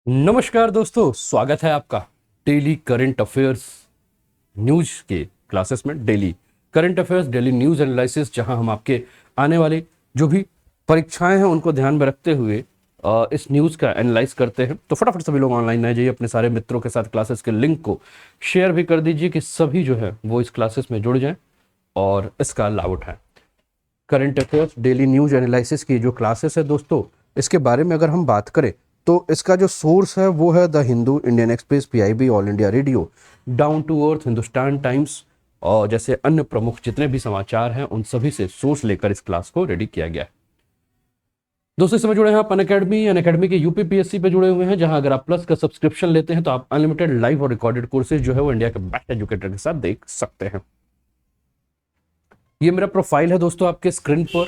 नमस्कार दोस्तों, स्वागत है आपका डेली करंट अफेयर्स न्यूज के क्लासेस में। Daily current affairs, daily news analysis, जहां हम आपके आने वाले जो भी परीक्षाएं हैं उनको ध्यान में रखते हुए इस न्यूज का एनालाइज करते हैं। तो फटाफट सभी लोग ऑनलाइन आ जाइए, अपने सारे मित्रों के साथ क्लासेस के लिंक को शेयर भी कर दीजिए कि सभी जो है वो इस क्लासेस में जुड़ जाएं और इसका लाभ उठाएं। Current affairs daily news analysis की जो क्लासेस है दोस्तों, इसके बारे में अगर हम बात करें तो इसका जो सोर्स है वो है the Hindu, Indian Express, PIB, all India radio, down to earth, Hindustan times और जैसे अन्य प्रमुख जितने भी समाचार हैं उन सभी से सोर्स लेकर इस क्लास को रेडी किया गया है। दोस्तों इस समय जुड़े हैं आप अन अकेडमी के यूपीपीएससी पे जुड़े हुए हैं, जहां अगर आप प्लस का सब्सक्रिप्शन लेते हैं तो आप अनलिमिटेड लाइव और रिकॉर्डेड कोर्सेज जो है वो इंडिया के बेस्ट एजुकेटर के साथ देख सकते हैं। ये मेरा प्रोफाइल है दोस्तों आपके स्क्रीन पर।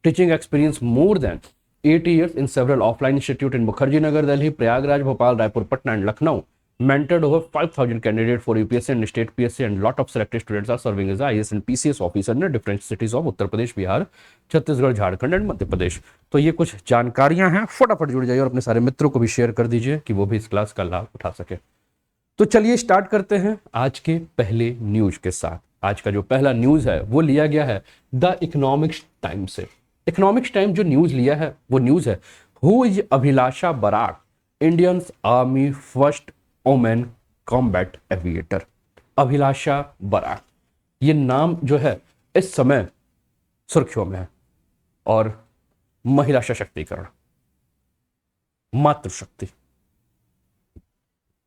Teaching experience more than 8 years in several offline institute in Mukherjee Nagar, Delhi, Prayagraj, Bhopal, Raipur, Patna, and Lucknow. Mentored over 5,000 candidates for UPSC and state PSC, and lot of selected students are serving as IAS and PCS officer in different cities of Uttar Pradesh, Bihar, Chhattisgarh, Jharkhand and Madhya Pradesh. तो ये कुछ जानकारियां हैं, फटाफट जुड़ जाइए और अपने सारे मित्रों को भी शेयर कर दीजिए कि वो भी इस क्लास का लाभ उठा सके। तो चलिए स्टार्ट करते हैं आज के पहले न्यूज के साथ। आज का जो पहला न्यूज है वो लिया गया है द इकोनॉमिक्स टाइम से। इकोनॉमिक्स टाइम जो न्यूज लिया है वो न्यूज है, who is Abhilasha Barak, Indian army first women combat aviator. Abhilasha Barak, ये नाम जो है इस समय सुर्खियों में है। और महिला सशक्तिकरण, मातृशक्ति,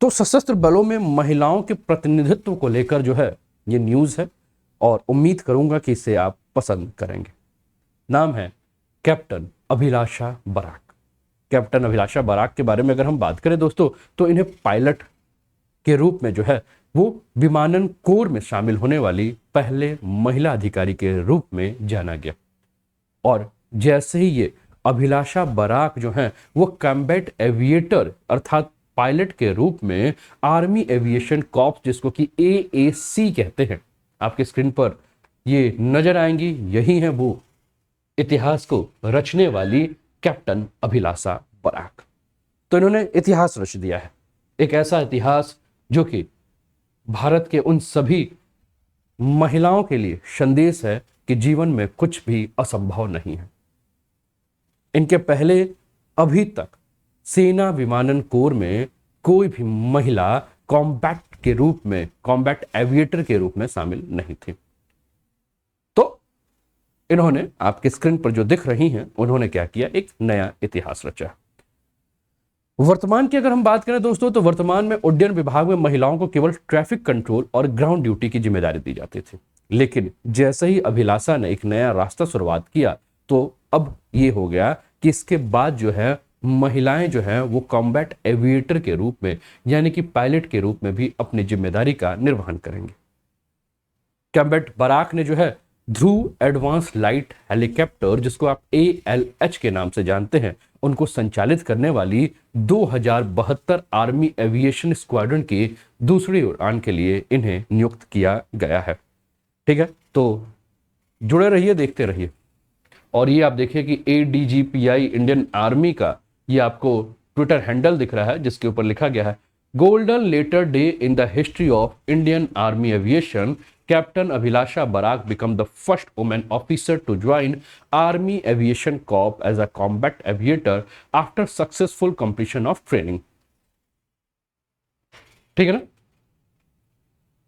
तो सशस्त्र बलों में महिलाओं के प्रतिनिधित्व को लेकर जो है ये न्यूज है और उम्मीद करूंगा कि इसे आप पसंद करेंगे। नाम है captain Abhilasha Barack. Captain Abhilasha Barack के बारे में अगर हम बात करें दोस्तों तो इन्हें पायलट के रूप में जो है वो विमानन कोर में शामिल होने वाली पहले महिला अधिकारी के रूप में जाना गया। और जैसे ही ये अभिलाषा बराक जो है वो कॉम्बैट एविएटर अर्थात पायलट के रूप में आर्मी एविएशन कॉर्प्स, जिसको कि एएसी कहते हैं, आपके स्क्रीन पर ये नजर आएंगी। यही है वो इतिहास को रचने वाली कैप्टन अभिलाषा बराक। तो इन्होंने इतिहास रच दिया है, एक ऐसा इतिहास जो कि भारत के उन सभी महिलाओं के लिए संदेश है कि जीवन में कुछ भी असंभव नहीं है। इनके पहले अभी तक सेना विमानन कोर में कोई भी महिला कॉम्बैट के रूप में, कॉम्बैट एविएटर के रूप में शामिल नहीं थी। तो इन्होंने आपके स्क्रीन पर जो दिख रही हैं, उन्होंने क्या किया, एक नया इतिहास रचा। वर्तमान की अगर हम बात करें दोस्तों तो वर्तमान में उड्डयन विभाग में महिलाओं को केवल ट्रैफिक कंट्रोल और ग्राउंड ड्यूटी की जिम्मेदारी दी जाती थी। लेकिन जैसे ही अभिलाषा ने एक नया रास्ता शुरुआत किया तो अब ये हो गया कि इसके बाद जो है महिलाएं जो है वो कॉम्बैट एविएटर के रूप में यानी कि पायलट के रूप में भी अपनी जिम्मेदारी का निर्वहन करेंगे। कॉम्बैट बराक ने जो है ध्रुव एडवांस लाइट हेलीकॉप्टर, जिसको आप ALH के नाम से जानते हैं, उनको संचालित करने वाली 2072 आर्मी एविएशन स्क्वाड्रन की दूसरी उड़ान के लिए इन्हें नियुक्त किया गया है। ठीक है, तो जुड़े रहिए, देखते रहिए। और ये आप देखिए कि ADGPI इंडियन आर्मी का ये आपको ट्विटर हैंडल दिख रहा है, जिसके ऊपर लिखा गया है golden letter day in the history of Indian army aviation, captain Abhilasha Barak become the first women officer to join army aviation corp as a combat aviator after successful completion of training. ठीक है ना,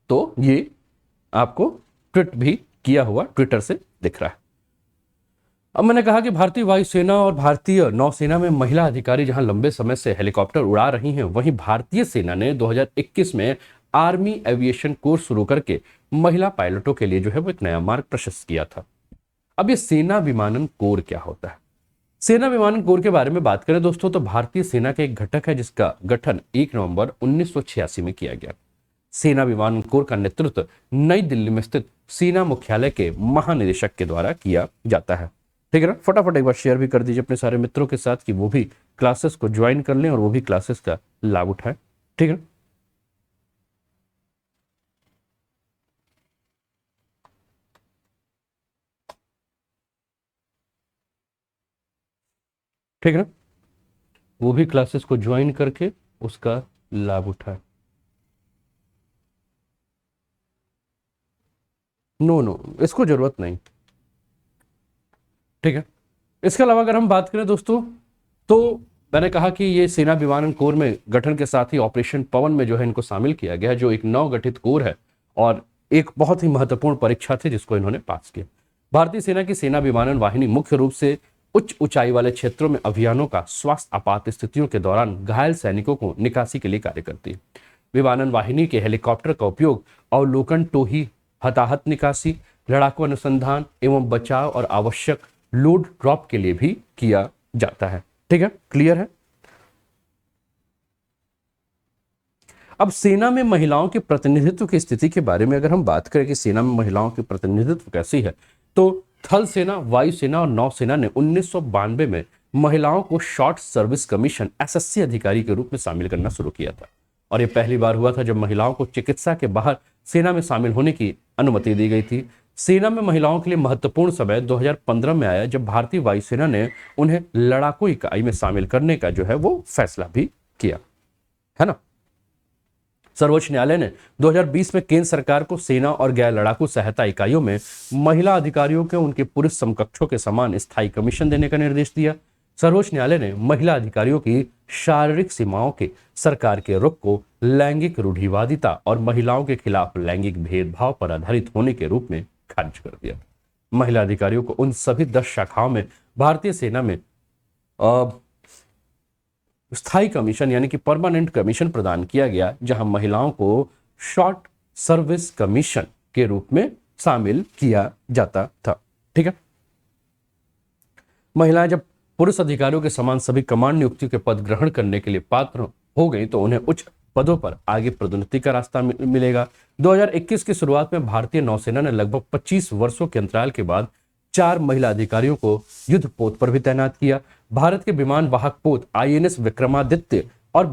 तो ये आपको ट्वीट भी किया हुआ Twitter से दिख रहा है। अब मैंने कहा कि भारतीय वायुसेना और भारतीय नौसेना में महिला अधिकारी जहां लंबे समय से हेलीकॉप्टर उड़ा रही हैं, वहीं भारतीय सेना ने 2021 में आर्मी एविएशन कोर्स शुरू करके महिला पायलटों के लिए जो है वो एक नया मार्ग प्रशस्त किया था। अब ये सेना विमानन कोर क्या होता है? सेना विमानन कोर के बारे में बात करें दोस्तों तो भारतीय सेना का एक घटक है जिसका गठन 1 नवंबर 1986 में किया गया। सेना विमानन कोर का नेतृत्व नई दिल्ली में स्थित सेना मुख्यालय के महानिदेशक के द्वारा किया जाता है। ठीक है ना, फटाफट एक बार शेयर भी कर दीजिए अपने सारे मित्रों के साथ कि वो भी क्लासेस को ज्वाइन कर लें और वो भी क्लासेस का लाभ उठाएं। ठीक है, ठीक है ना। वो भी क्लासेस को ज्वाइन करके उसका लाभ उठाए। नो नो, इसको जरूरत नहीं। ठीक है। इसके अलावा अगर हम बात करें दोस्तों, तो मैंने कहा कि ये सेना विमानन कोर में गठन के साथ ही ऑपरेशन पवन में जो है इनको शामिल किया गया है, जो एक नवगठित कोर है और एक बहुत ही महत्वपूर्ण परीक्षा थी जिसको इन्होंने पास किया। भारतीय सेना की सेना विमानन वाहिनी मुख्य रूप से उच्च ऊंचाई वाले क्षेत्रों में अभियानों का स्वास्थ्य आपात स्थितियों के दौरान घायल सैनिकों को निकासी के लिए कार्य करती है। विमानन वाहिनी के हेलीकॉप्टर का उपयोग अवलोकन, टोही, हताहत निकासी, लड़ाकू अनुसंधान एवं बचाव और आवश्यक लोड ड्रॉप के लिए भी किया जाता है। ठीक है, क्लियर है। अब सेना में महिलाओं के प्रतिनिधित्व की स्थिति के बारे में अगर हम बात करें कि सेना में महिलाओं की प्रतिनिधित्व कैसी है, तो थल सेना, वायुसेना और नौसेना ने 1992 में महिलाओं को शॉर्ट सर्विस कमीशन एसएससी अधिकारी के रूप में शामिल करना शुरू किया था। और यह पहली बार हुआ था जब महिलाओं को चिकित्सा के बाहर सेना में शामिल होने की अनुमति दी गई थी। सेना में महिलाओं के लिए महत्वपूर्ण समय 2015 में आया जब भारतीय वायुसेना ने उन्हें लड़ाकू इकाई में शामिल करने का जो है वो फैसला भी किया, है ना। सर्वोच्च न्यायालय ने 2020 में केंद्र सरकार को सेना और गैर लड़ाकू सहायता इकाइयों में महिला अधिकारियों के उनके पुरुष समकक्षों के समान स्थायी कमीशन देने का निर्देश दिया। सर्वोच्च न्यायालय ने महिला अधिकारियों की शारीरिक सीमाओं के सरकार के रुख को लैंगिक रूढ़िवादिता और महिलाओं के खिलाफ लैंगिक भेदभाव पर आधारित होने के रूप में खारिज कर दिया। महिला अधिकारियों को उन सभी 10 शाखाओं में भारतीय सेना में स्थायी कमीशन यानी कि परमानेंट कमीशन प्रदान किया गया, जहां महिलाओं को शॉर्ट सर्विस कमीशन के रूप में शामिल किया जाता था। ठीक है। महिलाएं जब पुरुष अधिकारियों के समान सभी कमांड नियुक्तियों के पद ग्रहण करने के लिए पात्र हो गई तो उन्हें उच्च पदों पर आगे पदोन्नति का रास्ता मिलेगा। 2021 की शुरुआत में भारतीय नौसेना ने लगभग 25 वर्षों के अंतराल के बाद 4 महिला अधिकारियों को युद्ध पोत पर भी तैनात किया। भारत के विमान वाहक पोत आईएनएस विक्रमादित्य और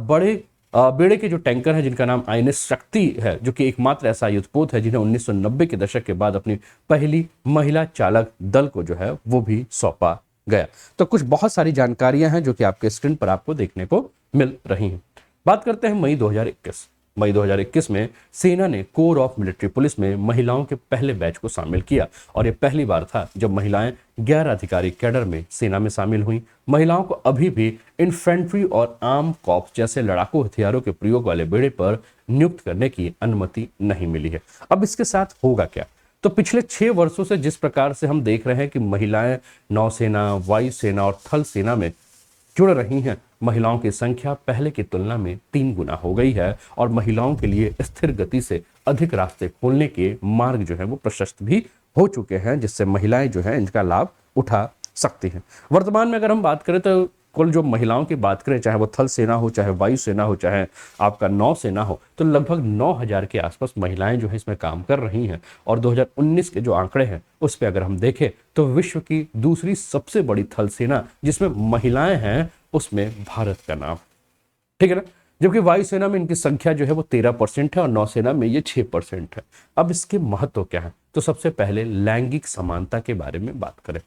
बेड़े के जो टैंकर हैं जिनका नाम आईएनएस शक्ति है, जो कि एकमात्र ऐसा युद्धपोत है जिन्हें 1990 के दशक के बाद अपनी पहली महिला चालक दल को जो है वो भी सौंपा गया। तो कुछ बहुत सारी जानकारियां हैं जो कि आपके स्क्रीन पर आपको देखने को मिल रही हैं। बात करते हैं मई 2021। मई 2021 में सेना ने कोर ऑफ मिलिट्री पुलिस में महिलाओं के पहले बैच को शामिल किया और यह पहली बार था जब महिलाएं गैर आधिकारिक कैडर में सेना में शामिल हुई। महिलाओं को अभी भी इन्फेंट्री और आर्म कॉर्प्स जैसे लड़ाकू हथियारों के प्रयोग वाले बेड़े पर नियुक्त करने की अनुमति नहीं मिली है। अब इसके साथ होगा क्या? तो पिछले 6 वर्षों से जिस प्रकार से हम देख रहे हैं कि महिलाएं नौसेना, वायुसेना और थल सेना में जुड़ रही हैं, महिलाओं की संख्या पहले की तुलना में 3 गुना हो गई है और महिलाओं के लिए स्थिर गति से अधिक रास्ते खोलने के मार्ग जो है वो प्रशस्त भी हो चुके हैं, जिससे महिलाएं जो है इनका लाभ उठा सकती हैं। वर्तमान में अगर हम बात करें तो कुल जो महिलाओं की बात करें, चाहे वो थल सेना हो, चाहे वायुसेना हो, चाहे आपका नौसेना हो, तो लगभग 9000 के आसपास महिलाएं जो है इसमें काम कर रही हैं। और 2019 के जो आंकड़े हैं उस पर अगर हम देखें तो विश्व की दूसरी सबसे बड़ी थल सेना जिसमें महिलाएं हैं उसमें भारत का नाम, ठीक है ना। जबकि वायुसेना में इनकी संख्या जो है वो 13% है और नौसेना में ये 6% है। अब इसके महत्व क्या है? तो सबसे पहले लैंगिक समानता के बारे में बात करें,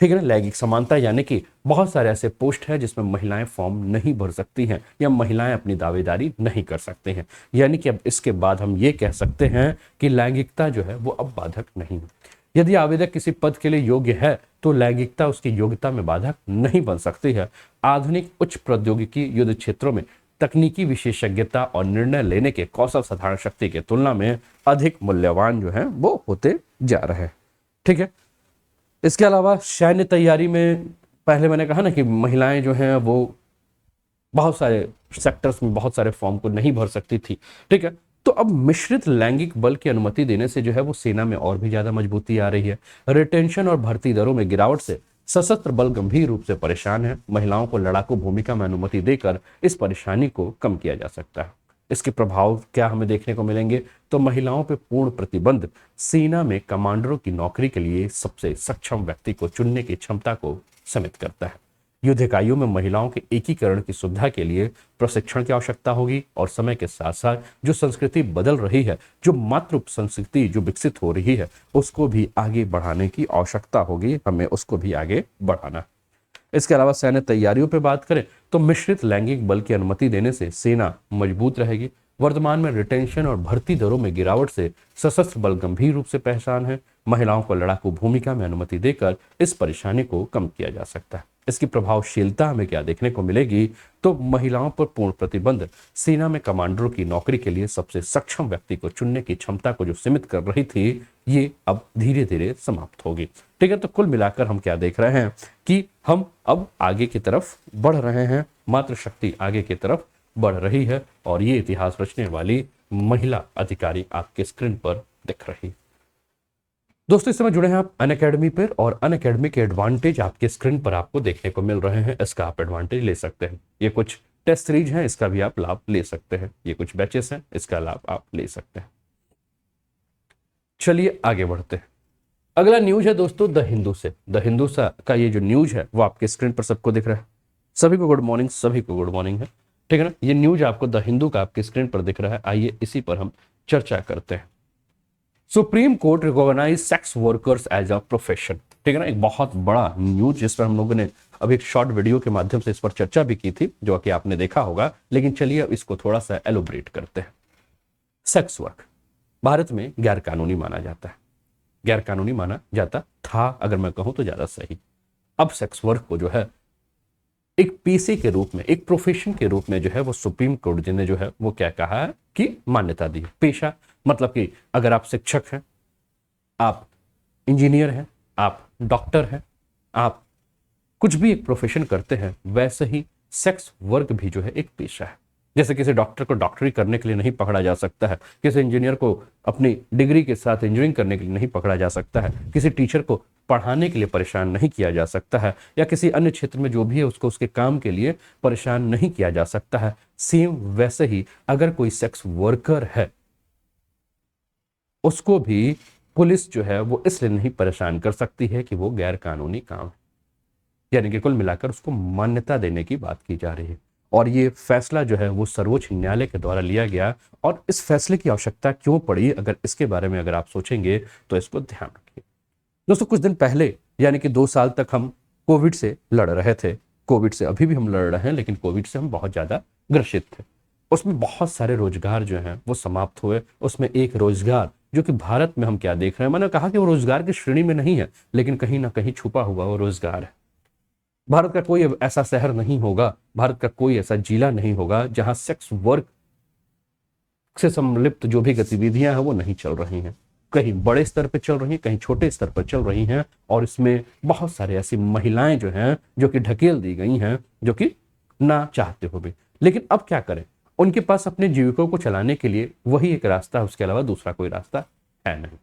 ठीक है ना। लैंगिक समानता यानी कि बहुत सारे ऐसे पोस्ट हैं जिसमें महिलाएं फॉर्म नहीं भर सकती हैं या महिलाएं अपनी दावेदारी नहीं कर सकते हैं, यानी कि अब इसके बाद हम ये कह सकते हैं कि लैंगिकता जो है वो अब बाधक नहीं है। यदि आवेदक किसी पद के लिए योग्य है तो लैंगिकता उसकी योग्यता में बाधक नहीं बन सकती है। आधुनिक उच्च प्रौद्योगिकी युद्ध क्षेत्रों में तकनीकी विशेषज्ञता और निर्णय लेने के कौशल साधारण शक्ति के तुलना में अधिक मूल्यवान जो है वो होते जा रहे हैं, ठीक है। इसके अलावा सैन्य तैयारी में पहले मैंने कहा ना कि महिलाएं जो हैं वो बहुत सारे सेक्टर्स में बहुत सारे फॉर्म को नहीं भर सकती थी, ठीक है। तो अब मिश्रित लैंगिक बल की अनुमति देने से जो है वो सेना में और भी ज्यादा मजबूती आ रही है। रिटेंशन और भर्ती दरों में गिरावट से सशस्त्र बल गंभीर रूप से परेशान है। महिलाओं को लड़ाकू भूमिका में अनुमति देकर इस परेशानी को कम किया जा सकता है। इसके प्रभाव क्या हमें देखने को मिलेंगे? तो महिलाओं पर पूर्ण प्रतिबंध सेना में कमांडरों की नौकरी के लिए सबसे सक्षम व्यक्ति को चुनने की क्षमता को सीमित करता है। युद्ध इकाइयों में महिलाओं के एकीकरण की सुविधा के लिए प्रशिक्षण की आवश्यकता होगी और समय के साथ साथ जो संस्कृति बदल रही है, जो मातृ संस्कृति जो विकसित हो रही है, उसको भी आगे बढ़ाने की आवश्यकता होगी। हमें उसको भी आगे बढ़ाना। इसके अलावा सैन्य तैयारियों पर बात करें तो मिश्रित लैंगिक बल की अनुमति देने से सेना मजबूत रहेगी। वर्तमान में रिटेंशन और भर्ती दरों में गिरावट से सशस्त्र बल गंभीर रूप से परेशान है। महिलाओं को लड़ाकू भूमिका में अनुमति देकर इस परेशानी को कम किया जा सकता है। इसकी प्रभावशीलता हमें क्या देखने को मिलेगी, तो महिलाओं पर पूर्ण प्रतिबंध सेना में कमांडरों की नौकरी के लिए सबसे सक्षम व्यक्ति को चुनने की क्षमता को जो सीमित कर रही थी, ये अब धीरे धीरे समाप्त होगी। ठीक है, तो कुल मिलाकर हम क्या देख रहे हैं कि हम अब आगे की तरफ बढ़ रहे हैं, मातृशक्ति आगे की तरफ बढ़ रही है और ये इतिहास रचने वाली महिला अधिकारी आपके स्क्रीन पर दिख रही। दोस्तों, इस समय जुड़े हैं आप अनअकैडमी पर और अनअकैडमी के एडवांटेज आपके स्क्रीन पर आपको देखने को मिल रहे हैं। इसका आप एडवांटेज ले सकते हैं। ये कुछ टेस्ट सीरीज हैं, इसका भी आप लाभ ले सकते हैं। ये कुछ बैचेस हैं, इसका लाभ आप ले सकते हैं। चलिए आगे बढ़ते हैं। अगला न्यूज है दोस्तों द हिंदू से। द हिंदू का ये जो न्यूज है वो आपके स्क्रीन पर सबको दिख रहा है। सभी को गुड मॉर्निंग, सभी को गुड मॉर्निंग है। ठीक है ना, ये न्यूज आपको द हिंदू का आपके स्क्रीन पर दिख रहा है। आइए इसी पर हम चर्चा करते हैं। Supreme court recognise sex workers as a profession. ठीक है ना, एक बहुत बड़ा न्यूज जिस पर हम लोगों ने अभी एक शॉर्ट वीडियो के माध्यम से इस पर चर्चा भी की थी, जो कि आपने देखा होगा, लेकिन चलिए अब इसको थोड़ा सा एलोबरेट करते हैं। सेक्स वर्क भारत में गैर कानूनी माना जाता है। गैर कानूनी माना जाता था, अगर मैं कहूं तो ज्यादा सही। अब सेक्स वर्क को जो है एक पेशे के रूप में, एक प्रोफेशन के रूप में जो है वो सुप्रीम कोर्ट ने जो है वो क्या कहा है कि मान्यता दी। पेशा मतलब कि अगर आप शिक्षक हैं, आप इंजीनियर हैं, आप डॉक्टर हैं, आप कुछ भी एक प्रोफेशन करते हैं, वैसे ही सेक्स वर्क भी जो है एक पेशा है। जैसे किसी डॉक्टर को डॉक्टरी करने के लिए नहीं पकड़ा जा सकता है, किसी इंजीनियर को अपनी डिग्री के साथ इंजीनियरिंग करने के लिए नहीं पकड़ा जा सकता है, किसी टीचर को पढ़ाने के लिए परेशान नहीं किया जा सकता है, या किसी अन्य क्षेत्र में जो भी है उसको उसके काम के लिए परेशान नहीं किया जा सकता है। सेम वैसे ही अगर कोई सेक्स वर्कर है, उसको भी पुलिस जो है वो इसलिए नहीं परेशान कर सकती है कि वो गैर कानूनी काम है। यानी कि कुल मिलाकर उसको मान्यता देने की बात की जा रही है। और ये फैसला जो है वो सर्वोच्च न्यायालय के द्वारा लिया गया। और इस फैसले की आवश्यकता क्यों पड़ी, अगर इसके बारे में अगर आप सोचेंगे तो इसको ध्यान रखिए। दोस्तों, कुछ दिन पहले यानी कि 2 साल तक हम कोविड से लड़ रहे थे। कोविड से अभी भी हम लड़ रहे हैं, लेकिन कोविड से हम बहुत ज्यादा ग्रसित थे। उसमें बहुत सारे रोजगार जो हैं वो समाप्त हुए। उसमें एक रोजगार जो कि भारत में हम क्या देख रहे हैं, मैंने कहा कि वो रोजगार की श्रेणी में नहीं है, लेकिन कहीं ना कहीं छुपा हुआ वो रोजगार है। भारत का कोई ऐसा शहर नहीं होगा, भारत का कोई ऐसा जिला नहीं होगा जहां सेक्स वर्क से संलिप्त जो भी गतिविधियां हैं वो नहीं चल रही हैं। कहीं बड़े स्तर पर चल रही हैं, कहीं छोटे स्तर पर चल रही हैं। और इसमें बहुत सारे ऐसी महिलाएं जो हैं जो कि ढकेल दी गई हैं, जो कि ना चाहते हुए भी। लेकिन अब क्या करें, उनके पास अपने जीविका को चलाने के लिए वही एक रास्ता है, उसके अलावा दूसरा कोई रास्ता है नहीं।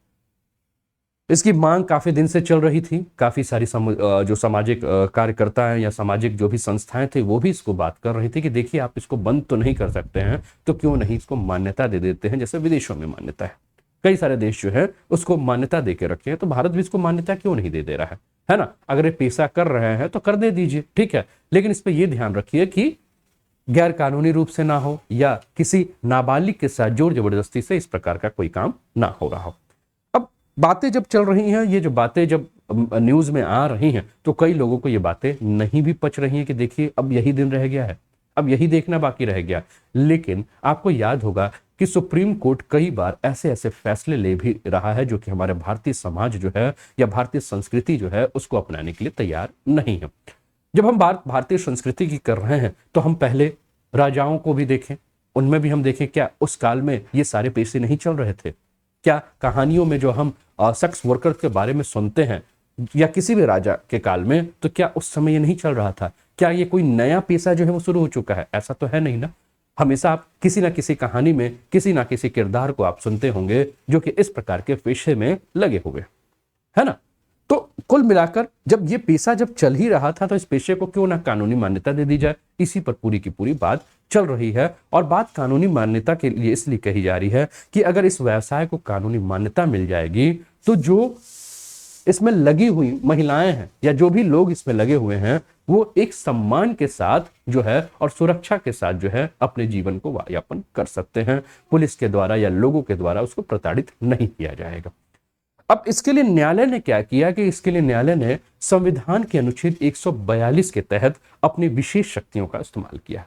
इसकी मांग काफी दिन से चल रही थी। काफी सारी जो सामाजिक कार्यकर्ता हैं या सामाजिक जो भी संस्थाएं थे वो भी इसको बात कर रही थी कि देखिए आप इसको बंद तो नहीं कर सकते हैं, तो क्यों नहीं इसको मान्यता दे देते हैं, जैसे विदेशों में मान्यता है। कई सारे देश जो है उसको मान्यता दे के रखे हैं, तो भारत भी इसको मान्यता क्यों नहीं दे रहा है ना। अगर ये पेशा कर रहे हैं तो कर दे दीजिए, ठीक है, लेकिन इस पर यह ध्यान रखिए कि गैर कानूनी रूप से ना हो या किसी नाबालिग के साथ जोर जबरदस्ती से इस प्रकार का कोई काम ना हो रहा हो। अब बातें जब चल रही हैं, ये जो बातें जब न्यूज में आ रही हैं, तो कई लोगों को ये बातें नहीं भी पच रही हैं कि देखिए अब यही दिन रह गया है, अब यही देखना बाकी रह गया। लेकिन आपको याद होगा कि सुप्रीम कोर्ट कई बार ऐसे ऐसे फैसले ले भी रहा है जो कि हमारे भारतीय समाज जो है या भारतीय संस्कृति जो है उसको अपनाने के लिए तैयार नहीं है। जब हम बात भारतीय संस्कृति की कर रहे हैं तो हम पहले राजाओं को भी देखें, उनमें भी हम देखें क्या उस काल में ये सारे पेशे नहीं चल रहे थे। क्या कहानियों में जो हम सेक्स वर्कर के बारे में सुनते हैं या किसी भी राजा के काल में, तो क्या उस समय ये नहीं चल रहा था? क्या ये कोई नया पेशा जो है वो शुरू हो चुका है? ऐसा तो है नहीं ना। हमेशा आप किसी ना किसी कहानी में किसी ना किसी किरदार को आप सुनते होंगे जो कि इस प्रकार के पेशे में लगे हुए, है ना। तो कुल मिलाकर जब ये पेशा जब चल ही रहा था तो इस पेशे को क्यों ना कानूनी मान्यता दे दी जाए, इसी पर पूरी की पूरी बात चल रही है। और बात कानूनी मान्यता के लिए इसलिए कही जा रही है कि अगर इस व्यवसाय को कानूनी मान्यता मिल जाएगी तो जो इसमें लगी हुई महिलाएं हैं या जो भी लोग इसमें लगे हुए हैं वो एक सम्मान के साथ जो है और सुरक्षा के साथ जो है अपने जीवन को यापन कर सकते हैं। पुलिस के द्वारा या लोगों के द्वारा उसको प्रताड़ित नहीं किया जाएगा। अब इसके लिए न्यायालय ने क्या किया कि इसके लिए न्यायालय ने संविधान के अनुच्छेद 142 के तहत अपनी विशेष शक्तियों का इस्तेमाल किया।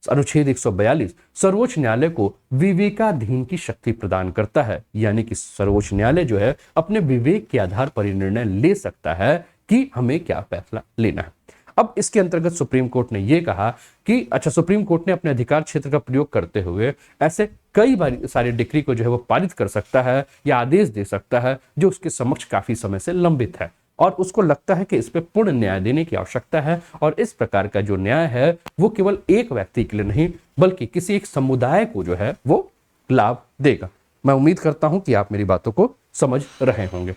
अनुच्छेद 142 सर्वोच्च न्यायालय को विवेकाधीन की शक्ति प्रदान करता है, यानी कि सर्वोच्च न्यायालय जो है अपने विवेक के आधार पर निर्णय ले सकता है कि हमें क्या फैसला लेना है। अब इसके अंतर्गत सुप्रीम कोर्ट ने यह कहा कि सुप्रीम कोर्ट ने अपने अधिकार क्षेत्र का प्रयोग करते हुए ऐसे कई बार सारे डिक्री को जो है वो पारित कर सकता है या आदेश दे सकता है जो उसके समक्ष काफी समय से लंबित है और उसको लगता है कि इस पे पूर्ण न्याय देने की आवश्यकता है। और इस प्रकार का जो न्याय है वो केवल एक व्यक्ति के लिए नहीं बल्कि किसी एक समुदाय को जो है वो लाभ देगा। मैं उम्मीद करता हूं कि आप मेरी बातों को समझ रहे होंगे।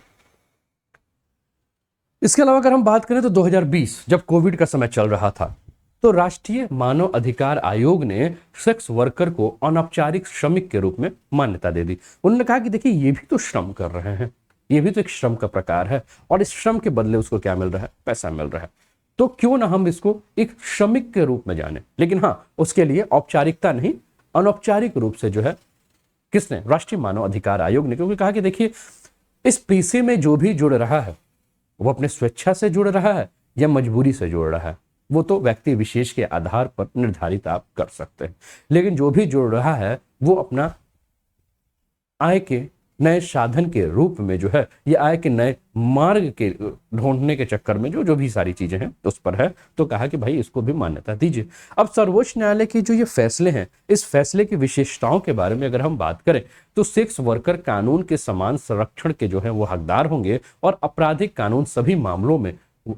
इसके अलावा अगर हम बात करें तो 2020 जब कोविड का समय चल रहा था तो राष्ट्रीय मानव अधिकार आयोग ने सेक्स वर्कर को अनौपचारिक श्रमिक के रूप में मान्यता दे दी। उन्होंने कहा कि देखिए ये भी तो श्रम कर रहे हैं, ये भी तो एक श्रम का प्रकार है और इस श्रम के बदले उसको क्या मिल रहा है, पैसा मिल रहा है, तो क्यों ना हम इसको एक श्रमिक के रूप में जाने। लेकिन हाँ, उसके लिए औपचारिकता नहीं, अनौपचारिक रूप से जो है किसने, राष्ट्रीय मानव अधिकार आयोग ने, क्योंकि कहा कि देखिए इस पेशे में जो भी जुड़ रहा है वो अपने स्वेच्छा से जुड़ रहा है या मजबूरी से जुड़ रहा है, वो तो व्यक्ति विशेष के आधार पर निर्धारित आप कर सकते हैं। लेकिन जो भी जुड़ रहा है वो अपना आय के नए साधन के रूप में जो है ये आय के नए मार्ग के ढूंढने के चक्कर में जो भी सारी चीजें हैं उस पर है, तो कहा कि भाई इसको भी मान्यता दीजिए। अब सर्वोच्च न्यायालय के जो ये फैसले हैं, इस फैसले की विशेषताओं के बारे में अगर हम बात करें तो सेक्स वर्कर कानून के समान संरक्षण के जो है वो हकदार होंगे और आपराधिक कानून सभी मामलों में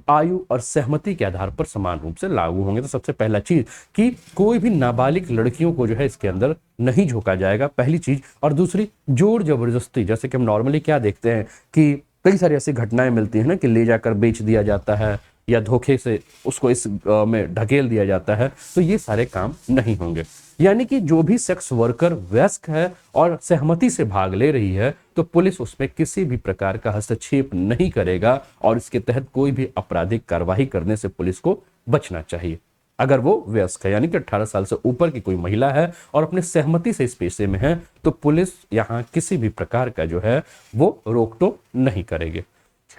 आयु और सहमति के आधार पर समान रूप से लागू होंगे। तो सबसे पहला चीज कि कोई भी नाबालिग लड़कियों को जो है इसके अंदर नहीं झोंका जाएगा, पहली चीज। और दूसरी, जोर जबरदस्ती, जैसे कि हम नॉर्मली क्या देखते हैं कि कई सारी ऐसी घटनाएं मिलती है ना कि ले जाकर बेच दिया जाता है या धोखे से उसको इस में ढकेल दिया जाता है, तो ये सारे काम नहीं होंगे। यानी कि जो भी सेक्स वर्कर वयस्क है और सहमति से भाग ले रही है तो पुलिस उसमें किसी भी प्रकार का हस्तक्षेप नहीं करेगा और इसके तहत कोई भी आपराधिक कार्रवाई करने से पुलिस को बचना चाहिए। अगर वो वयस्क है यानी कि 18 साल से ऊपर की कोई महिला है और अपने सहमति से इस पेशे में है तो पुलिस यहां किसी भी प्रकार का जो है वो रोक टोक नहीं करेगी।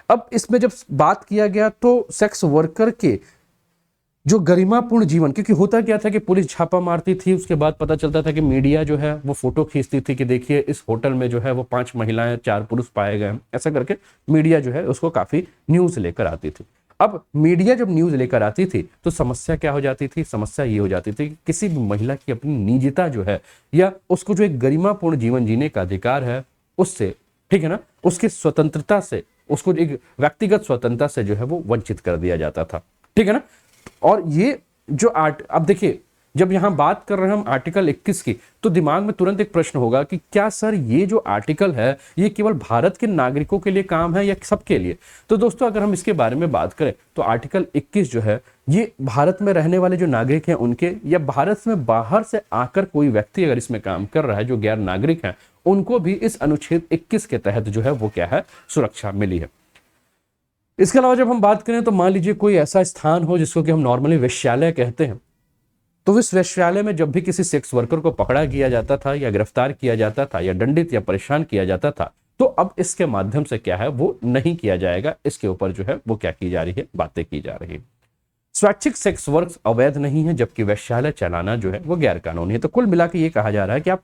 अब इसमें जब बात किया गया तो सेक्स वर्कर के जो गरिमापूर्ण जीवन, क्योंकि होता क्या था कि पुलिस छापा मारती थी, उसके बाद पता चलता था कि मीडिया जो है वो फोटो खींचती थी कि देखिए इस होटल में जो है वो 5 महिलाएं 4 पुरुष पाए गए, ऐसा करके मीडिया जो है उसको काफी न्यूज लेकर आती थी। अब मीडिया जब न्यूज लेकर आती थी तो समस्या क्या हो जाती थी, समस्या ये हो जाती थी कि किसी भी महिला की अपनी निजता जो है या उसको जो एक गरिमापूर्ण जीवन जीने का अधिकार है उससे, ठीक है ना, उसकी स्वतंत्रता से, उसको एक व्यक्तिगत स्वतंत्रता से जो है वो वंचित कर दिया जाता था, ठीक है ना। और ये जो अब देखिए जब यहां बात कर रहे हैं हम आर्टिकल 21 की तो दिमाग में तुरंत एक प्रश्न होगा कि क्या सर ये जो आर्टिकल है ये केवल भारत के नागरिकों के लिए काम है या सबके लिए। तो दोस्तों अगर हम इसके बारे में बात करें तो आर्टिकल 21 जो है ये भारत में रहने वाले जो नागरिक हैं उनके, या भारत में बाहर से आकर कोई व्यक्ति अगर इसमें काम कर रहा है जो गैर नागरिक हैं उनको भी इस अनुच्छेद 21 के तहत जो है वो क्या है, सुरक्षा मिली है। इसके अलावा जब हम बात करें तो मान लीजिए कोई ऐसा स्थान हो जिसको कि हम नॉर्मली वेश्यालय कहते हैं, तो इस वेश्यालय में जब भी किसी सेक्स वर्कर को पकड़ा किया जाता था या गिरफ्तार किया जाता था या दंडित या परेशान किया जाता था तो अब इसके माध्यम से क्या है वो नहीं किया जाएगा। इसके ऊपर जो है वो क्या की जा रही है, बातें की जा रही है। स्वैच्छिक सेक्स वर्क अवैध नहीं है जबकि वेश्यालय चलाना जो है वो गैर कानूनी है। तो कुल मिला के ये कहा जा रहा है कि आप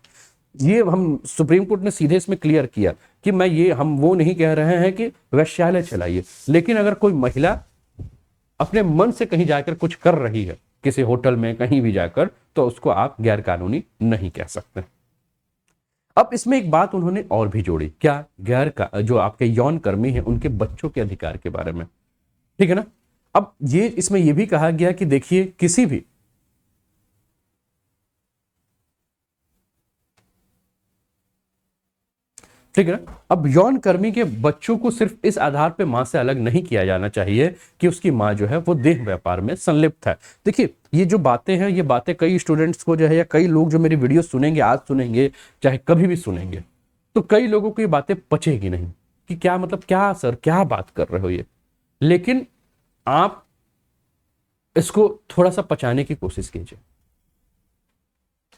ये, हम सुप्रीम कोर्ट ने सीधे इसमें क्लियर किया कि हम वो नहीं कह रहे हैं कि वैश्यालय चलाइए, लेकिन अगर कोई महिला अपने मन से कहीं जाकर कुछ कर रही है किसी होटल में कहीं भी जाकर तो उसको आप गैर कानूनी नहीं कह सकते। अब इसमें एक बात उन्होंने और भी जोड़ी, क्या, जो आपके यौन कर्मी हैं उनके बच्चों के अधिकार के बारे में, ठीक है ना। अब ये इसमें यह भी कहा गया कि देखिए किसी भी ठीक है ना, अब यौन कर्मी के बच्चों को सिर्फ इस आधार पे मां से अलग नहीं किया जाना चाहिए कि उसकी मां जो है वो देह व्यापार में संलिप्त है। देखिए ये जो बातें हैं ये बातें कई स्टूडेंट्स को जो है या कई लोग जो मेरी वीडियो सुनेंगे, आज सुनेंगे चाहे कभी भी सुनेंगे, तो कई लोगों को ये बातें पचेगी नहीं कि क्या मतलब, क्या सर क्या बात कर रहे हो ये। लेकिन आप इसको थोड़ा सा पचाने की कोशिश कीजिए।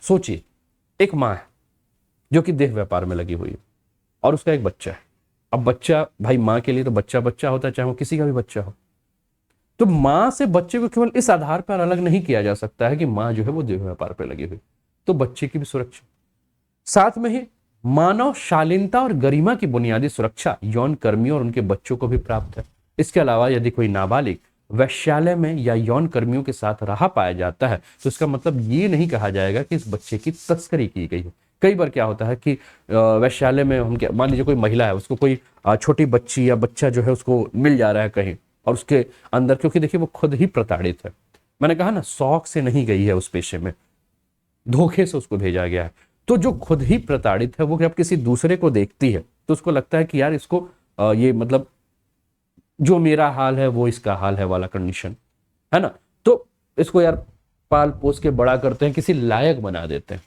सोचिए एक मां है जो कि देह व्यापार में लगी हुई है और उसका एक बच्चा है अब बच्चा भाई माँ के लिए तो बच्चा बच्चा होता है, चाहे वो किसी का भी बच्चा हो। तो माँ से बच्चे को केवल इस आधार पर अलग नहीं किया जा सकता है कि माँ जो है वो देह व्यापार पर लगी हुई, तो बच्चे की भी सुरक्षा, साथ में ही मानव शालीनता और गरिमा की बुनियादी सुरक्षा यौन कर्मियों और उनके बच्चों को भी प्राप्त है। इसके अलावा यदि कोई नाबालिग वैश्यालय में या यौन कर्मियों के साथ रहा पाया जाता है तो इसका मतलब ये नहीं कहा जाएगा कि इस बच्चे की तस्करी की गई है। कई बार क्या होता है कि वैश्यालय में हम क्या, मान लीजिए कोई महिला है, उसको कोई छोटी बच्ची या बच्चा जो है उसको मिल जा रहा है कहीं, और उसके अंदर, क्योंकि देखिए वो खुद ही प्रताड़ित है, मैंने कहा ना शौक से नहीं गई है उस पेशे में, धोखे से उसको भेजा गया है। तो जो खुद ही प्रताड़ित है वो जब किसी दूसरे को देखती है तो उसको लगता है कि यार इसको ये मतलब जो मेरा हाल है वो इसका हाल है वाला कंडीशन है ना, तो इसको यार पाल पोस के बड़ा करते हैं, किसी लायक बना देते हैं।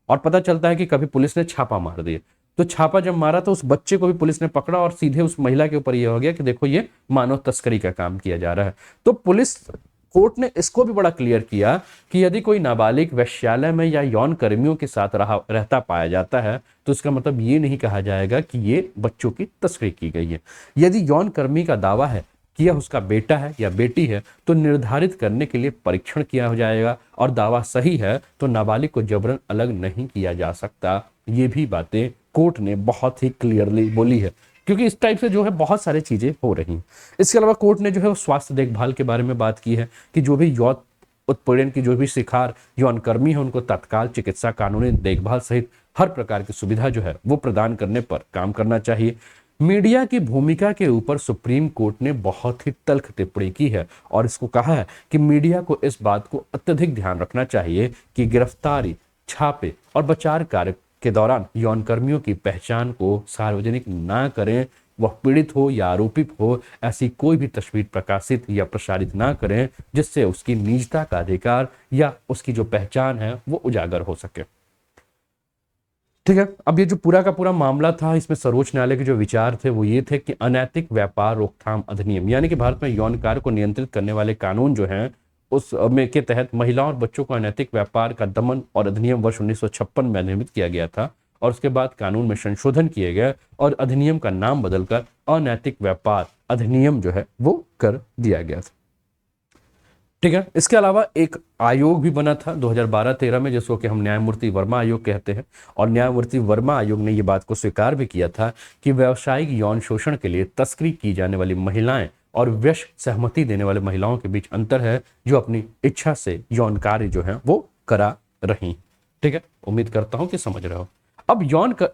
और पता चलता है कि कभी पुलिस ने छापा मार दिया, तो छापा जब मारा तो उस बच्चे को भी पुलिस ने पकड़ा और सीधे उस महिला के ऊपर यह हो गया कि देखो ये मानव तस्करी का काम किया जा रहा है। तो पुलिस कोर्ट ने इसको भी बड़ा क्लियर किया कि यदि कोई नाबालिग वैश्यालय में या यौन कर्मियों के साथ रहता पाया जाता है तो इसका मतलब ये नहीं कहा जाएगा कि ये बच्चों की तस्करी की गई है। यदि यौन कर्मी का दावा है कि यह उसका बेटा है या बेटी है तो निर्धारित करने के लिए परीक्षण किया जाएगा, और दावा सही है तो नाबालिग को जबरन अलग नहीं किया जा सकता। ये भी बातें कोर्ट ने बहुत ही क्लियरली बोली है, क्योंकि इस टाइप से जो है बहुत सारी चीजें हो रही हैं। इसके अलावा कोर्ट ने जो है वो स्वास्थ्य देखभाल के बारे में बात की है कि जो भी यौन उत्पीड़न की जो भी शिकार यौन कर्मी है उनको तत्काल चिकित्सा कानूनी देखभाल सहित हर प्रकार की सुविधा जो है वो प्रदान करने पर काम करना चाहिए। मीडिया की भूमिका के ऊपर सुप्रीम कोर्ट ने बहुत ही तल्ख टिप्पणी की है और इसको कहा है कि मीडिया को इस बात को अत्यधिक ध्यान रखना चाहिए कि गिरफ्तारी, छापे और बचाव कार्य के दौरान यौन कर्मियों की पहचान को सार्वजनिक ना करें, वह पीड़ित हो या आरोपित हो ऐसी कोई भी तस्वीर प्रकाशित या प्रसारित ना करें जिससे उसकी निजता का अधिकार या उसकी जो पहचान है वो उजागर हो सके। ठीक है, अब ये जो पूरा का पूरा मामला था इसमें सर्वोच्च न्यायालय के जो विचार थे वो ये थे कि अनैतिक व्यापार रोकथाम अधिनियम यानी कि भारत में यौन कार्य को नियंत्रित करने वाले कानून जो हैं उस में के तहत महिलाओं और बच्चों को अनैतिक व्यापार का दमन और अधिनियम वर्ष 1956 में निर्मित किया गया था, और उसके बाद कानून में संशोधन किए गए और अधिनियम का नाम बदलकर अनैतिक व्यापार अधिनियम जो है वो कर दिया गया था। ठीक है, इसके अलावा एक आयोग भी बना था 2012-13 में जिसको कि हम न्यायमूर्ति वर्मा आयोग कहते हैं, और न्यायमूर्ति वर्मा आयोग ने ये बात को स्वीकार भी किया था कि व्यावसायिक यौन शोषण के लिए तस्करी की जाने वाली महिलाएं और वश सहमति देने वाले महिलाओं के बीच अंतर है जो अपनी इच्छा से यौन कार्य जो है वो करा रही। ठीक है, उम्मीद करता हूं कि समझ रहे हो। अब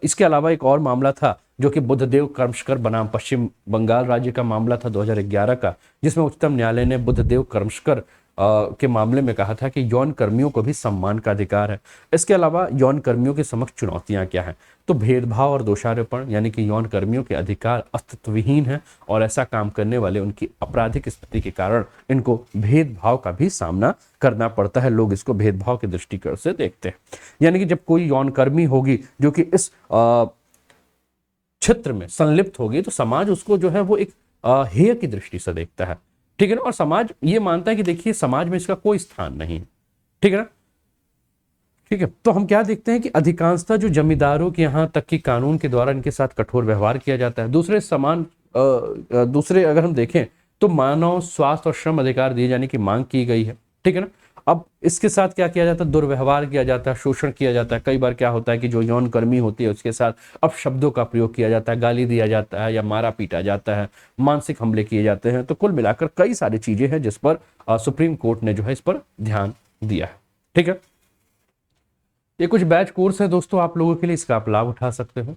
इसके अलावा एक और मामला था जो कि बुद्धदेव कर्मशकर बनाम पश्चिम बंगाल राज्य का मामला था 2011 का, जिसमें उच्चतम न्यायालय ने बुद्धदेव कर्मशकर के मामले में कहा था कि यौन कर्मियों को भी सम्मान का अधिकार है। इसके अलावा यौन कर्मियों के समक्ष चुनौतियां क्या हैं, तो भेदभाव और दोषारोपण यानी कि यौन कर्मियों के अधिकार अस्तित्वहीन है और ऐसा काम करने वाले उनकी आपराधिक स्थिति के कारण इनको भेदभाव का भी सामना करना पड़ता है। लोग इसको भेदभाव के दृष्टिकोण से देखते हैं, यानी कि जब कोई यौन कर्मी होगी जो कि इस क्षेत्र में संलिप्त होगी तो समाज उसको जो है वो एक हेय की दृष्टि से देखता है। ठीक है ना, और समाज ये मानता है कि देखिए समाज में इसका कोई स्थान नहीं है। ठीक है ना, ठीक है, तो हम क्या देखते हैं कि अधिकांशतः जो जमींदारों के यहाँ तक कि कानून के द्वारा इनके साथ कठोर व्यवहार किया जाता है। दूसरे अगर हम देखें तो मानव स्वास्थ्य और श्रम अधिकार दिए जाने की मांग की गई है। ठीक है ना, अब इसके साथ क्या किया जाता है, दुर्व्यवहार किया जाता है, शोषण किया जाता है। कई बार क्या होता है कि जो यौन कर्मी होती है उसके साथ अपशब्दों का प्रयोग किया जाता है, गाली दिया जाता है या मारा पीटा जाता है, मानसिक हमले किए जाते हैं। तो कुल मिलाकर कई सारी चीजें हैं जिस पर सुप्रीम कोर्ट ने जो है इस पर ध्यान दिया है। ठीक है, ये कुछ बैच कोर्स है दोस्तों आप लोगों के लिए, इसका आप लाभ उठा सकते हो।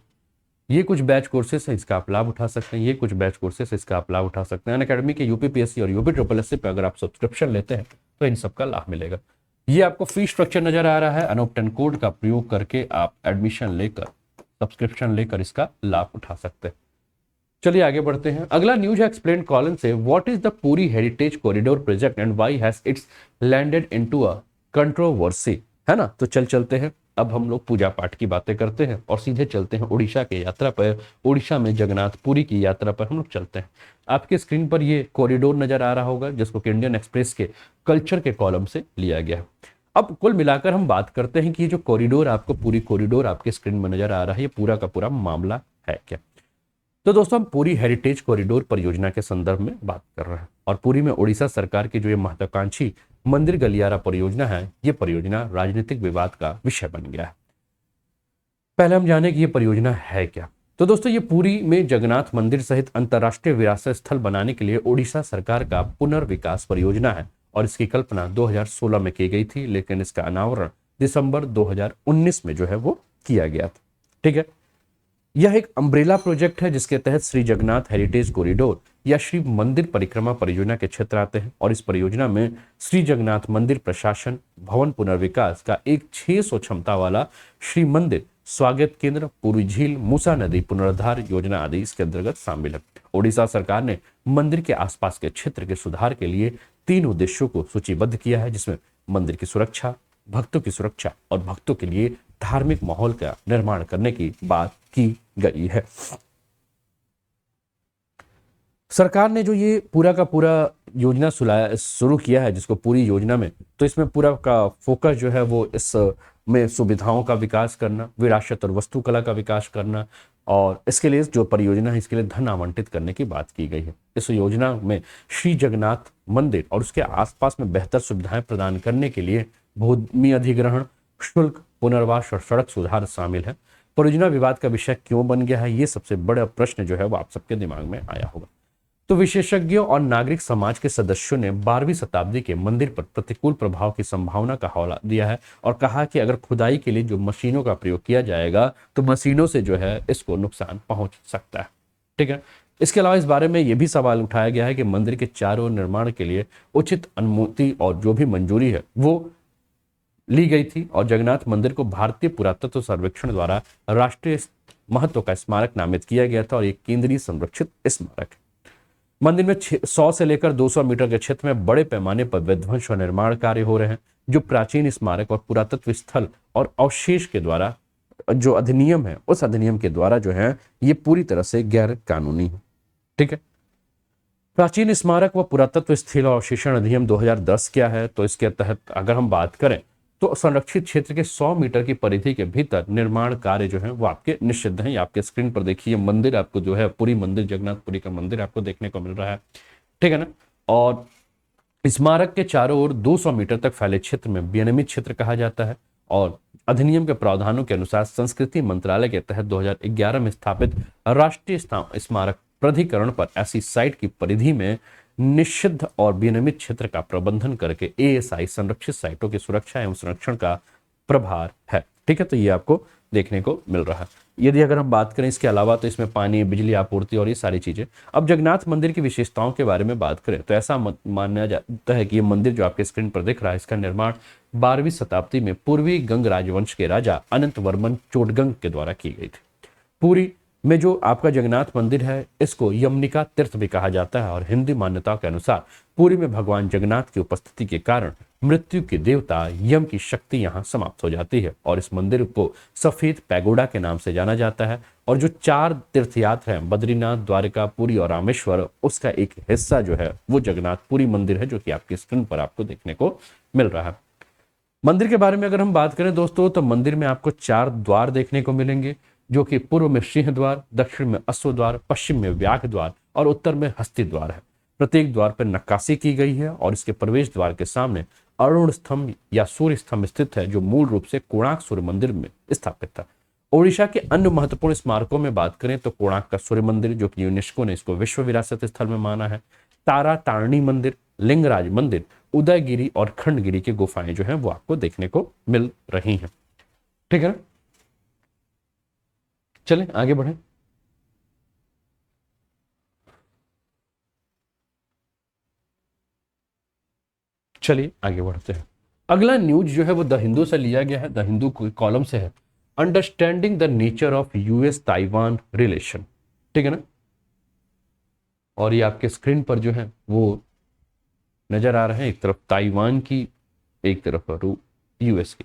ये कुछ बैच कोर्सेस है, इसका आप लाभ उठा सकते हैं। ये कुछ बैच कोर्सेस है, इसका आप लाभ उठा सकते हैं। अनअकैडमी के यूपीपीएससी और यूपीएससी पे अगर आप सब्सक्रिप्शन लेते हैं तो इन सब का लाभ मिलेगा। ये आपको फी स्ट्रक्चर नजर आ रहा है। अनूप 10 कोड का प्रयोग करके आप एडमिशन लेकर, सब्सक्रिप्शन लेकर इसका लाभ उठा सकते हैं। चलिए आगे बढ़ते हैं। अगला न्यूज है एक्सप्लेन कॉलम से, व्हाट इज द पूरी heritage corridor project and why has its landed into a controversy, है ना। तो चलते हैं, अब हम लोग पूजा पाठ की बातें करते हैं और सीधे चलते हैं उड़ीसा के यात्रा पर। उड़ीसा में जगन्नाथपुरी की यात्रा पर हम लोग चलते हैं। आपके स्क्रीन पर ये कॉरिडोर नजर आ रहा होगा जिसको कि इंडियन एक्सप्रेस के कल्चर के कॉलम से लिया गया है। अब कुल मिलाकर हम बात करते हैं कि ये जो कॉरिडोर आपको पूरी कॉरिडोर आपके स्क्रीन में नजर आ रहा है ये पूरा का पूरा मामला है क्या। तो दोस्तों हम पुरी हेरिटेज कॉरिडोर परियोजना के संदर्भ में बात कर रहे हैं और पुरी में उड़ीसा सरकार की जो ये महत्वाकांक्षी मंदिर गलियारा परियोजना है, ये परियोजना राजनीतिक विवाद का विषय बन गया है। पहले हम जाने कि ये परियोजना है क्या। तो दोस्तों ये पुरी में जगन्नाथ मंदिर सहित अंतर्राष्ट्रीय विरासत स्थल बनाने के लिए उड़ीसा सरकार का पुनर्विकास परियोजना है और इसकी कल्पना 2016 में की गई थी, लेकिन इसका अनावरण दिसंबर 2019 में जो है वो किया गया था। ठीक है, यह एक अम्ब्रेला प्रोजेक्ट है जिसके तहत श्री जगन्नाथ हेरिटेज कॉरिडोर या श्री मंदिर परिक्रमा परियोजना के क्षेत्र आते हैं और इस परियोजना में श्री जगन्नाथ मंदिर प्रशासन भवन पुनर्विकास का एक 600 क्षमता वाला श्री मंदिर स्वागत केंद्र, पूरी झील, मूसा नदी पुनरुद्धार योजना आदि इसके अंतर्गत शामिल है। ओडिशा सरकार ने मंदिर के आसपास के क्षेत्र के सुधार के लिए 3 उद्देश्यों को सूचीबद्ध किया है, जिसमें मंदिर की सुरक्षा, भक्तों की सुरक्षा और भक्तों के लिए धार्मिक माहौल का निर्माण करने की बात की गई है। सरकार ने जो ये पूरा का पूरा योजना शुरू किया है, जिसको पूरी योजना में, तो इसमें पूरा का फोकस जो है वो इस में सुविधाओं का विकास करना, विरासत और वास्तुकला का विकास करना और इसके लिए जो परियोजना है इसके लिए धन आवंटित करने की बात की गई है। इस योजना में श्री जगन्नाथ मंदिर और उसके आसपास में बेहतर सुविधाएं प्रदान करने के लिए भूमि अधिग्रहण, शुल्क, पुनर्वास और सड़क सुधार शामिल है। परियोजना विवाद का विषय क्यों बन गया है, ये सबसे बड़ा प्रश्न जो है वो आप सबके दिमाग में आया होगा। तो विशेषज्ञों और नागरिक समाज के सदस्यों ने 12वीं शताब्दी के मंदिर पर प्रतिकूल प्रभाव की संभावना का हवाला दिया है और कहा कि अगर खुदाई के लिए जो मशीनों का प्रयोग किया जाएगा तो मशीनों से जो है इसको नुकसान पहुंच सकता है। ठीक है, इसके अलावा इस बारे में यह भी सवाल उठाया गया है कि मंदिर के चारों ओर निर्माण के लिए उचित अनुमति और जो भी मंजूरी है वो ली गई थी और जगन्नाथ मंदिर को भारतीय पुरातत्व सर्वेक्षण द्वारा राष्ट्रीय महत्व का स्मारक नामित किया गया था और एक केंद्रीय संरक्षित स्मारक है। मंदिर में 100 से लेकर 200 मीटर के क्षेत्र में बड़े पैमाने पर विध्वंस और निर्माण कार्य हो रहे हैं, जो प्राचीन स्मारक और पुरातत्व स्थल और अवशेष के द्वारा जो अधिनियम है उस अधिनियम के द्वारा जो है ये पूरी तरह से गैर कानूनी है। ठीक है, प्राचीन स्मारक व पुरातत्व स्थल और अवशेषण अधिनियम 2010 क्या है, तो इसके तहत अगर हम बात करें तो संरक्षित क्षेत्र के 100 मीटर की परिधि के भीतर निर्माण कार्य जो है वो आपके निषिद्ध हैं। आपके स्क्रीन पर देखिए मंदिर आपको जो है पूरी मंदिर जगन्नाथपुरी का मंदिर आपको देखने को मिल रहा है। ठीक है ना, और स्मारक के चारों ओर 200 मीटर तक फैले क्षेत्र में विनियमित क्षेत्र कहा जाता है और अधिनियम के प्रावधानों के अनुसार संस्कृति मंत्रालय के तहत 2011 में स्थापित राष्ट्रीय स्मारक प्राधिकरण पर ऐसी साइट की परिधि में निषिद्ध और विनियमित क्षेत्र का प्रबंधन करके एएसआई संरक्षित साइटों की सुरक्षा एवं संरक्षण का प्रभार है। ठीक है, तो ये आपको देखने को मिल रहा है। यदि अगर हम बात करें इसके अलावा तो इसमें पानी, बिजली आपूर्ति और ये सारी चीजें। अब जगन्नाथ मंदिर की विशेषताओं के बारे में बात करें तो ऐसा माना जाता है कि ये मंदिर जो आपके स्क्रीन पर दिख रहा है इसका निर्माण 12वीं शताब्दी में पूर्वी गंग राजवंश के राजा अनंत वर्मन चोटगंग के द्वारा की गई थी। पूरी में जो आपका जगन्नाथ मंदिर है इसको यमनिका तीर्थ भी कहा जाता है और हिंदी मान्यताओं के अनुसार पूरी में भगवान जगन्नाथ की उपस्थिति के कारण मृत्यु के देवता यम की शक्ति यहाँ समाप्त हो जाती है और इस मंदिर को सफेद पैगोडा के नाम से जाना जाता है और जो 4 तीर्थयात्र हैं बद्रीनाथ, द्वारिका, पुरी और रामेश्वर, उसका एक हिस्सा जो है वो जगन्नाथपुरी मंदिर है जो कि आपकी स्क्रीन पर आपको देखने को मिल रहा है। मंदिर के बारे में अगर हम बात करें दोस्तों तो मंदिर में आपको 4 द्वार देखने को मिलेंगे, जो कि पूर्व में सिंह द्वार, दक्षिण में अश्व द्वार, पश्चिम में व्याघ्र द्वार और उत्तर में हस्ती द्वार है। प्रत्येक द्वार पर नक्काशी की गई है और इसके प्रवेश द्वार के सामने अरुण स्तंभ या सूर्य स्तंभ स्थित है, जो मूल रूप से कोणार्क सूर्य मंदिर में स्थापित था। ओडिशा के अन्य महत्वपूर्ण स्मारकों में बात करें तो कोणार्क का सूर्य मंदिर, जो कि यूनेस्को ने इसको विश्व विरासत स्थल में माना है, तारा तारणी मंदिर, लिंगराज मंदिर, उदयगिरी और खंडगिरी की गुफाएं जो है वो आपको देखने को मिल रही हैं। ठीक है ना, चलें आगे बढ़ें। चलिए आगे बढ़ते हैं। अगला न्यूज जो है वो द हिंदू से लिया गया है, द हिंदू कॉलम से है, understanding the nature of US Taiwan relation. ठीक है ना, और ये आपके स्क्रीन पर जो है वो नजर आ रहे हैं, एक तरफ ताइवान की, एक तरफ यूएस की।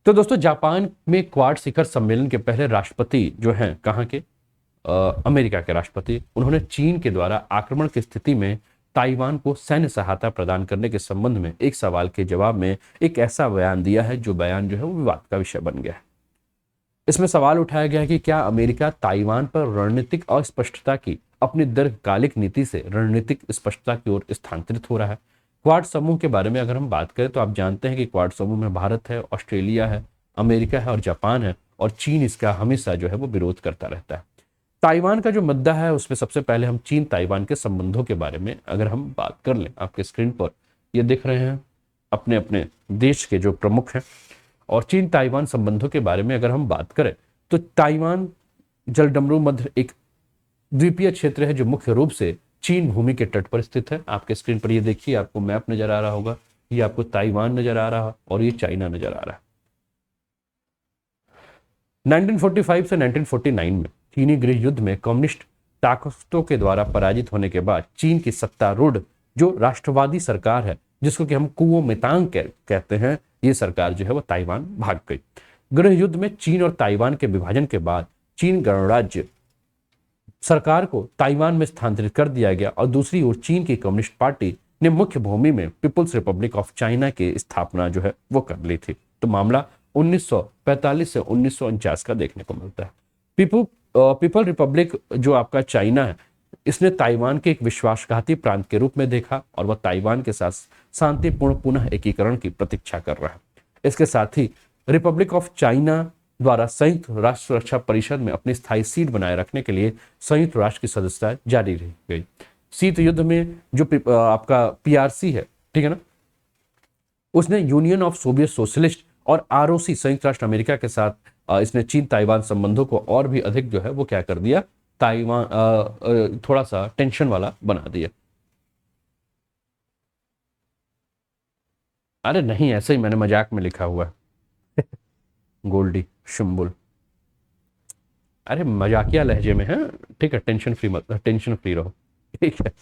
तो दोस्तों जापान में क्वाड शिखर सम्मेलन के पहले राष्ट्रपति जो हैं कहाँ के, अमेरिका के राष्ट्रपति, उन्होंने चीन के द्वारा आक्रमण की स्थिति में ताइवान को सैन्य सहायता प्रदान करने के संबंध में एक सवाल के जवाब में एक ऐसा बयान दिया है जो बयान जो है वो विवाद का विषय बन गया है। इसमें सवाल उठाया गया है कि क्या अमेरिका ताइवान पर रणनीतिक अस्पष्टता की अपनी दीर्घकालिक नीति से रणनीतिक स्पष्टता की ओर स्थानांतरित हो रहा है। क्वाड समूह के बारे में अगर हम बात करें तो आप जानते हैं कि क्वाड समूह में भारत है, ऑस्ट्रेलिया है, अमेरिका है और जापान है, और चीन इसका हमेशा जो है वो विरोध करता रहता है। ताइवान का जो मुद्दा है उसमें सबसे पहले हम चीन ताइवान के संबंधों के बारे में अगर हम बात कर लें, आपके स्क्रीन पर ये दिख रहे हैं अपने अपने देश के जो प्रमुख हैं, और चीन ताइवान संबंधों के बारे में अगर हम बात करें तो ताइवान जलडमरू मध्य एक द्वीपीय क्षेत्र है जो मुख्य रूप से चीन भूमि के तट पर स्थित है। आपके स्क्रीन पर ये देखिए, आपको मैप नजर आ रहा होगा, ये आपको ताइवान नजर आ रहा है और ये चाइना नजर आ रहा है। 1945 से 1949 में चीनी गृह युद्ध में कम्युनिस्ट ताकतों के द्वारा पराजित होने के बाद चीन की सत्तारूढ़ जो राष्ट्रवादी सरकार है, जिसको कि हम कुओमितांग कहते हैं, ये सरकार जो है वो ताइवान भाग गई। गृह युद्ध में चीन और ताइवान के विभाजन के बाद चीन गणराज्य सरकार को ताइवान में स्थानांतरित कर दिया गया और दूसरी ओर चीन की कम्युनिस्ट पार्टी ने मुख्य भूमि में पीपुल्स रिपब्लिक ऑफ चाइना की स्थापना जो है वो कर ली थी। तो मामला 1945 से 1949 का देखने को मिलता है। पीपल रिपब्लिक जो आपका चाइना है, इसने ताइवान के एक विश्वासघाती प्रांत के रूप में देखा और वह ताइवान के साथ शांतिपूर्ण पुनः एकीकरण की प्रतीक्षा कर रहा है। इसके साथ ही रिपब्लिक ऑफ चाइना द्वारा संयुक्त राष्ट्र सुरक्षा परिषद में अपनी स्थायी सीट बनाए रखने के लिए संयुक्त राष्ट्र की सदस्यता जारी रह गई। शीत युद्ध में जो आपका पीआरसी है, ठीक है ना, उसने यूनियन ऑफ सोवियत सोशलिस्ट और आरओसी संयुक्त राष्ट्र अमेरिका के साथ इसने चीन ताइवान संबंधों को और भी अधिक जो है वो क्या कर दिया, ताइवान थोड़ा सा टेंशन वाला बना दिया। अरे नहीं, ऐसे ही मैंने मजाक में लिखा हुआ है गोल्डी शुम्बुल, अरे मजाकिया लहजे में है, ठीक है, टेंशन फ्री मत, टेंशन फ्री रहो, ठीक है।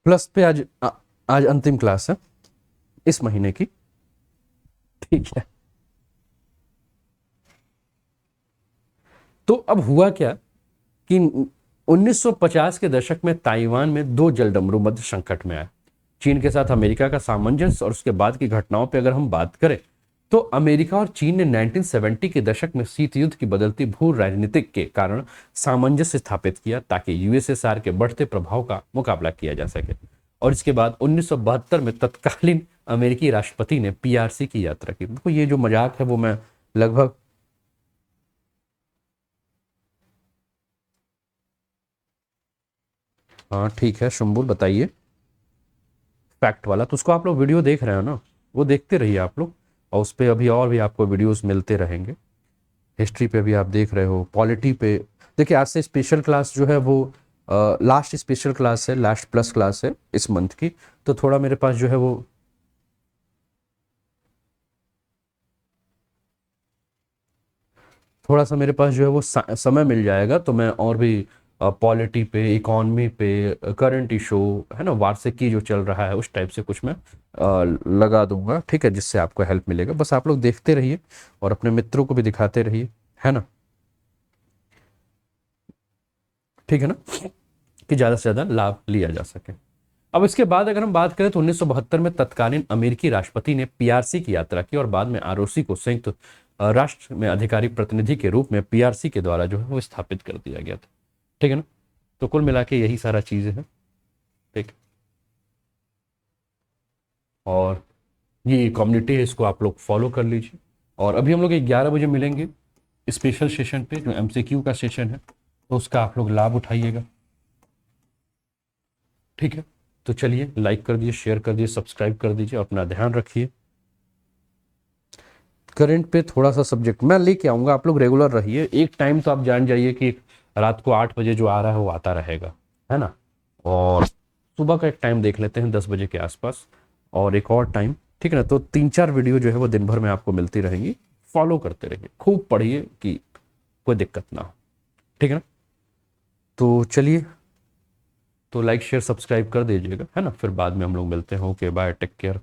प्लस पे आज अंतिम क्लास है इस महीने की, ठीक है। तो अब हुआ क्या कि 1950 के दशक में ताइवान में दो जलडमरू मध्य संकट में आए। चीन के साथ अमेरिका का सामंजस्य और उसके बाद की घटनाओं पर अगर हम बात करें तो अमेरिका और चीन ने 1970 के दशक में शीत युद्ध की बदलती भू राजनीतिक के कारण सामंजस्य स्थापित किया ताकि यूएसएसआर के बढ़ते प्रभाव का मुकाबला किया जा सके। और इसके बाद 1972 में तत्कालीन अमेरिकी राष्ट्रपति ने पीआरसी की यात्रा की। देखो ये जो मजाक है वो मैं लगभग हाँ ठीक है शुम्बुल बताइए फैक्ट वाला, तो उसको आप लोग वीडियो देख रहे हो ना, वो देखते रहिए आप लोग, और उस पर अभी और भी आपको वीडियोस मिलते रहेंगे। हिस्ट्री पे भी आप देख रहे हो, पॉलिटी पे देखिए, आज से स्पेशल क्लास जो है वो लास्ट स्पेशल क्लास है, लास्ट प्लस क्लास है इस मंथ की, तो थोड़ा मेरे पास जो है वो थोड़ा सा मेरे पास जो है वो समय मिल जाएगा, तो मैं और भी पॉलिटी पे, इकोनॉमी पे, करंट इशू है ना, वार्षिकी जो चल रहा है उस टाइप से कुछ मैं लगा दूंगा, ठीक है, जिससे आपको हेल्प मिलेगा। बस आप लोग देखते रहिए और अपने मित्रों को भी दिखाते रहिए, है ना, ठीक है ना, कि ज़्यादा से ज़्यादा लाभ लिया जा सके। अब इसके बाद अगर हम बात करें तो 1972 में तत्कालीन अमेरिकी राष्ट्रपति ने पीआरसी की यात्रा की और बाद में आरओसी को संयुक्त राष्ट्र में अधिकारी प्रतिनिधि के रूप में पीआरसी के द्वारा जो है वो स्थापित कर दिया गया था, ठीक है ना। तो कुल मिला के यही सारा चीज़ें हैं, ठीक। और ये कम्युनिटी है, इसको आप लोग फॉलो कर लीजिए। और अभी हम लोग 11 बजे मिलेंगे स्पेशल सेशन पे, जो एमसीक्यू का सेशन है, तो उसका आप लोग लाभ उठाइएगा, ठीक है। तो चलिए लाइक कर दीजिए, शेयर कर दीजिए, सब्सक्राइब कर दीजिए, अपना ध्यान रखिए। करंट पे थोड़ा सा सब्जेक्ट मैं लेके आऊँगा, आप लोग रेगुलर रहिए। एक टाइम तो आप जान जाइए कि रात को 8 बजे जो आ रहा है वो आता रहेगा, है ना, और सुबह का एक टाइम देख लेते हैं 10 बजे के आसपास, और एक और टाइम, ठीक है ना। तो 3-4 वीडियो जो है वो दिन भर में आपको मिलती रहेंगी, फॉलो करते रहिए, खूब पढ़िए कि कोई दिक्कत ना हो, ठीक है ना। तो चलिए, तो लाइक शेयर सब्सक्राइब कर दीजिएगा, है ना, फिर बाद में हम लोग मिलते हैं। Okay bye, take care.